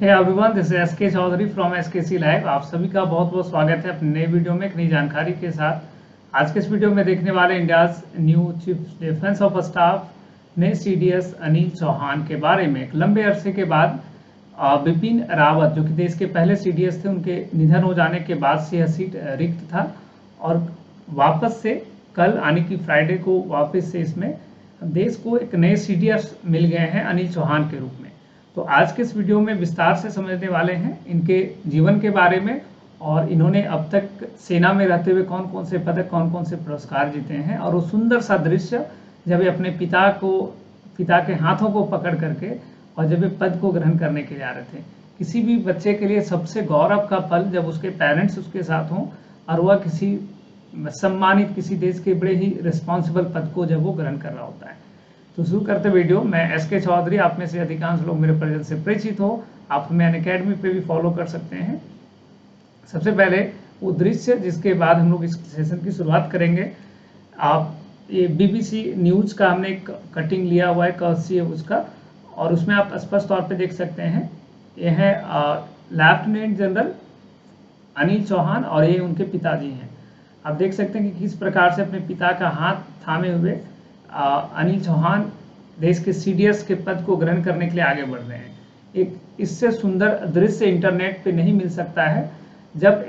Hey everyone, this is SK Chaudhary from SKC live. आप सभी का बहुत बहुत स्वागत है अपने नए वीडियो में एक नई जानकारी के साथ। आज के इस वीडियो में देखने वाले India's new chief defence of staff ने सीडीएस अनिल चौहान के बारे में। एक लंबे अरसे के बाद बिपिन रावत, जो कि देश के पहले सीडीएस थे, उनके निधन हो जाने के बाद से यह सीट रिक्त था और वापस से कल आने की फ्राइडे को वापस से इसमें देश को एक नए सीडीएस मिल गए हैं अनिल चौहान के रूप में। तो आज के इस वीडियो में विस्तार से समझने वाले हैं इनके जीवन के बारे में और इन्होंने अब तक सेना में रहते हुए कौन कौन से पदक, कौन कौन से पुरस्कार जीते हैं, और वो सुंदर सा दृश्य जब वे अपने पिता के हाथों को पकड़ करके और जब वे पद को ग्रहण करने के लिए आ रहे थे। किसी भी बच्चे के लिए सबसे गौरव का पल जब उसके पेरेंट्स उसके साथ हों और वह किसी सम्मानित, किसी देश के बड़े ही रिस्पॉन्सिबल पद को जब वो ग्रहण कर रहा होता है। तो शुरू करते वीडियो। मैं एसके चौधरी, आप में से अधिकांश लोग मेरे प्रेजेंस से परिचित हो, आप हमें अनअकैडमी पे भी फॉलो कर सकते हैं। सबसे पहले वो दृश्य जिसके बाद हम लोग इस सेशन की शुरुआत करेंगे। आप ये बीबीसी न्यूज का हमने एक कटिंग लिया हुआ है, कर्सी है उसका, और उसमें आप स्पष्ट तौर पे देख सकते हैं ये है लेफ्टिनेंट जनरल अनिल चौहान और ये उनके पिताजी हैं। आप देख सकते हैं कि किस प्रकार से अपने पिता का हाथ थामे हुए अनिल चौहान देश के सीडीएस के पद को ग्रहण करने के लिए आगे बढ़ रहे हैं। एक इससे सुंदर दृश्य इंटरनेट पे नहीं मिल सकता है जब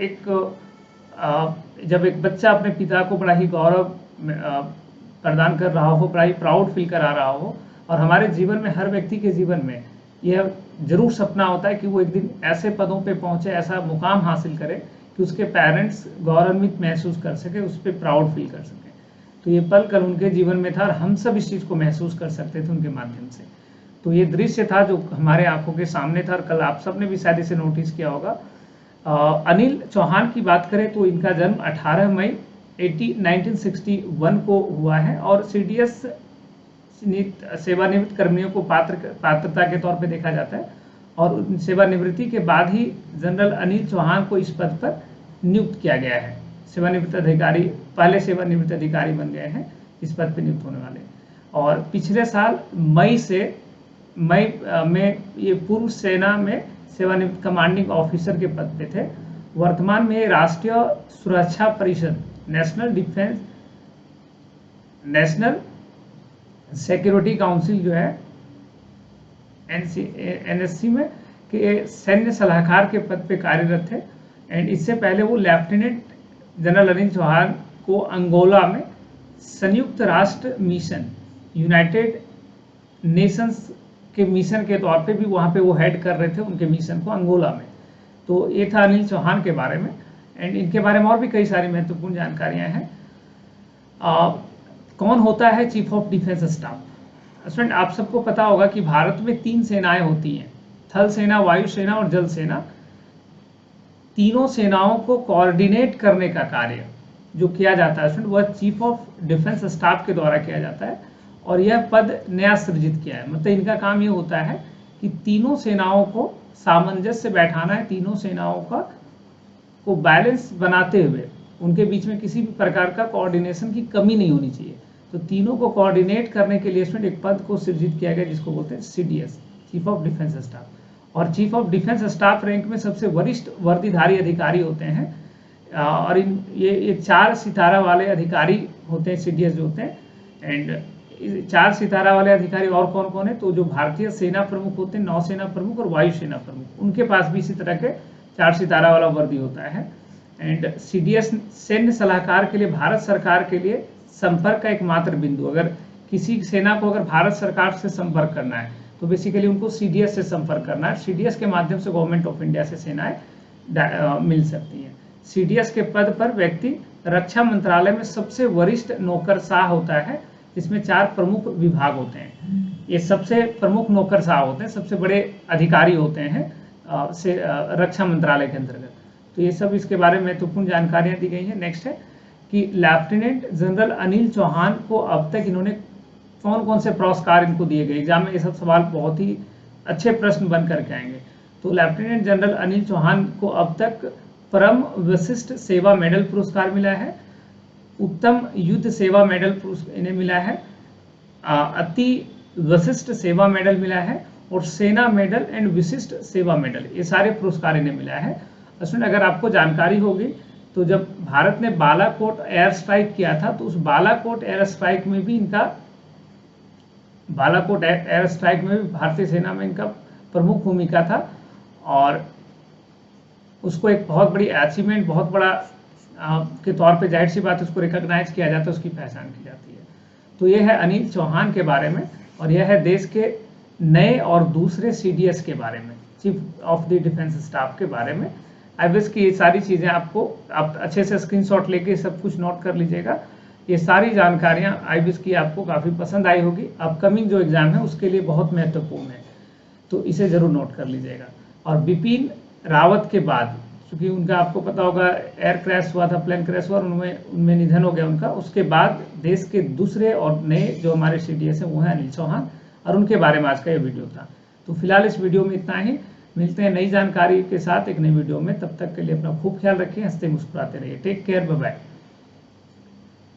एक बच्चा अपने पिता को बड़ा ही गौरव प्रदान कर रहा हो, बड़ा ही प्राउड फील करा रहा हो। और हमारे जीवन में, हर व्यक्ति के जीवन में यह जरूर सपना होता है कि वो एक दिन ऐसे पदों पे पहुंचे, ऐसा मुकाम हासिल करे कि उसके पेरेंट्स गौरवान्वित महसूस कर सके, उस पर प्राउड फील कर सके। तो ये पल कल उनके जीवन में था और हम सब इस चीज को महसूस कर सकते थे उनके माध्यम से। तो ये दृश्य था जो हमारे आंखों के सामने था और कल आप सब ने भी शायद इसे नोटिस किया होगा। अनिल चौहान की बात करें तो इनका जन्म 18 मई 1961 को हुआ है और सीडीएस सेवानिवृत्त कर्मियों को पात्रता के तौर पे देखा जाता है और सेवानिवृत्ति के बाद ही जनरल अनिल चौहान को इस पद पर नियुक्त किया गया है। सेवानिवृत्त अधिकारी, पहले सेवानिवृत्त अधिकारी बन गए हैं इस पद पर नियुक्त होने वाले। और पिछले साल मई में ये पूर्व सेना में सेवानिवृत्त कमांडिंग ऑफिसर के पद पे थे। वर्तमान में राष्ट्रीय सुरक्षा परिषद, नेशनल सिक्योरिटी काउंसिल जो है एनएससी में के सैन्य सलाहकार के पद पे कार्यरत थे। एंड इससे पहले वो लेफ्टिनेंट जनरल अनिल चौहान को अंगोला में संयुक्त राष्ट्र मिशन, यूनाइटेड नेशंस के मिशन के तौर पे भी वहां पे वो हेड कर रहे थे उनके मिशन को अंगोला में। तो ये था अनिल चौहान के बारे में। एंड इनके बारे में और भी कई सारी महत्वपूर्ण जानकारियां हैं। कौन होता है chief of defence staff? Student, आप सबको पता होगा कि भारत में 3 सेनाएं होती हैं, थल सेना, वायु सेना और जल सेना। तीनों सेनाओं को कोऑर्डिनेट करने का कार्य जो किया जाता है वह चीफ ऑफ डिफेंस स्टाफ के द्वारा किया जाता है और यह पद नया सृजित किया है। मतलब इनका काम ये होता है कि तीनों सेनाओं को सामंजस्य बैठाना है, तीनों सेनाओं को बैलेंस बनाते हुए उनके बीच में किसी भी प्रकार का कोऑर्डिनेशन की कमी नहीं होनी चाहिए। तो तीनों को कोऑर्डिनेट करने के लिए इसमें एक पद को सृजित किया गया जिसको बोलते हैं CDS, chief of defence staff. और chief of defence staff rank में सबसे वरिष्ठ वर्दीधारी अधिकारी होते हैं और ये 4 सितारा वाले अधिकारी होते हैं, सीडीएस जो होते हैं। एंड 4 सितारा वाले अधिकारी और कौन कौन है? तो जो भारतीय सेना प्रमुख होते हैं, नौसेना प्रमुख और वायु सेना प्रमुख, उनके पास भी इसी तरह के 4 सितारा वाला वर्दी होता है। एंड सीडीएस सैन्य सलाहकार के लिए भारत सरकार के लिए संपर्क का एकमात्र बिंदु। अगर किसी सेना को अगर भारत सरकार से संपर्क करना है तो बेसिकली उनको सीडीएस से संपर्क करना है। सीडीएस के माध्यम से गवर्नमेंट ऑफ इंडिया से सेनाएं मिल सकती हैं। सीडीएस के पद पर व्यक्ति रक्षा मंत्रालय में सबसे वरिष्ठ नौकरशाह होता है, जिसमें 4 प्रमुख विभाग होते हैं। ये सबसे प्रमुख नौकरशाह होते हैं, सबसे बड़े अधिकारी होते हैं रक्षा मंत्रालय के अंतर्गत। तो ये सब इसके बारे में महत्वपूर्ण जानकारियां दी गई हैं। नेक्स्ट है कि लेफ्टिनेंट जनरल अनिल चौहान को अब तक इन्होंने कौन कौन से पुरस्कार इनको दिए गए। एग्जाम में ये सब सवाल बहुत ही अच्छे प्रश्न बन करके आएंगे। तो लेफ्टिनेंट जनरल अनिल चौहान को अब तक परम विशिष्ट सेवा मेडल पुरस्कार मिला है, उत्तम युद्ध सेवा मेडल इन्हें मिला है, अति विशिष्ट सेवा मेडल मिला है और सेना मेडल एंड विशिष्ट सेवा मेडल, ये सारे पुरस्कार इन्हें मिला है। स्टूडेंट अगर आपको जानकारी होगी तो जब भारत ने बालाकोट एयर स्ट्राइक किया था तो उस बालाकोट एयर स्ट्राइक में भी भारतीय सेना में इनका प्रमुख भूमिका था, और उसको एक बहुत बड़ी अचीवमेंट, बहुत बड़ा के तौर पे जाहिर सी बात उसको रिकॉग्नाइज किया जाता है, उसकी पहचान की जाती है। तो ये है अनिल चौहान के बारे में, और यह है देश के नए और दूसरे CDS के बारे में, chief of the defence staff के बारे में। आई विश की ये सारी चीज़ें आप अच्छे से स्क्रीनशॉट लेके सब कुछ नोट कर लीजिएगा। ये सारी जानकारियाँ आई विश की आपको काफ़ी पसंद आई होगी, अपकमिंग जो एग्ज़ाम है उसके लिए बहुत महत्वपूर्ण है, तो इसे ज़रूर नोट कर लीजिएगा। और बिपिन रावत के बाद, क्योंकि उनका आपको पता होगा एयर क्रैश हुआ था, प्लेन क्रैश हुआ, उनमें निधन हो गया उनका, उसके बाद देश के दूसरे और नए जो हमारे CDS हैं वो हैं अनिल चौहान, और उनके बारे में आज का ये वीडियो था। तो फिलहाल इस वीडियो में इतना ही, मिलते हैं नई जानकारी के साथ एक नई वीडियो में। तब तक के लिए अपना खूब ख्याल रखें, हंसते मुस्कुराते रहिए। Take care, bye bye.